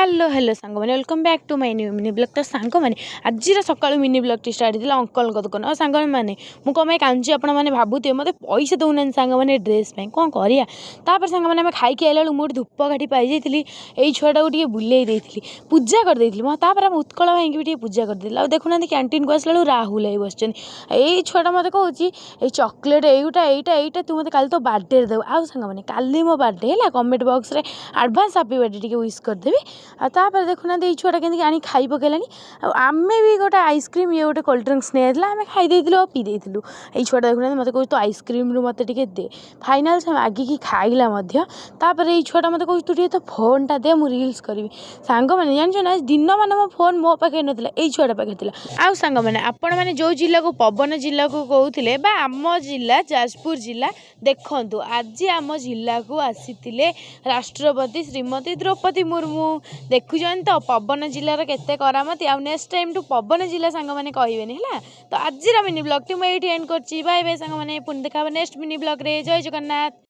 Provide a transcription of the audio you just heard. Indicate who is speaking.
Speaker 1: Hello hello सांग मैंने welcome back to my new mini blog. तो सांग मैंने आज सका मिनी ब्लॉग टी स्टार्ट थी अंकल दुकान और सांग मैंने मुझे कांची आपण मैंने भावुए मत पैसा दौना सांग मैंने ड्रेस कौन कर सांग मैंने खाई आला मुझे धूप घाटी पाई यही छुआटा को बुले पूजा करदे आम उत्कल भाई भी पूजा करदे देखुना कैंटीन को आसला राहुल आई बस यही छुआटा मत कौन चॉकलेट यहीटा तू मत काली तो बार्थडे देव आउ सांग मैंने काली मो बार्थडे है कमेंट बॉक्स रे एडवांस हैप्पी बर्थडे टी विश करदेवी। आपर देखुना ये छुआटा के आनी खाई पकड़ा आम भी गोटे आइसक्रीम ये गोटे कोल्ड ड्रिंक्स नहीं आला आम खाई और पी देलु। ये छुआटा देखुना मत कह तो आइसक्रीम रू मत दे फाइनाल से मागिकी खाइला ये छुआटा मत कह तू तो फोनटा दे मुझे रिल्स करी सांग मैंने जान ना दिन मान मो फोन मो पाखे ना यही छुआटा पाखे था। आउ सांग मैंने आपण मैंने जो जिला को पवन जिला को कहते आम जिला जाजपुर जिला देखु आज आम जिला को आसी राष्ट्रपति श्रीमती द्रौपदी मुर्मू देखुन तो पवन जिलार केते करामती आउ नेक्स्ट टाइम टू पवन जिला सांग मैंने कहबेनि है। तो आज मिनी ब्लॉग टी मुझे एंड कर बाय बाय सांग मैंने पुणी देखा नेक्स्ट मिनी ब्लॉग रे। जय जगन्नाथ।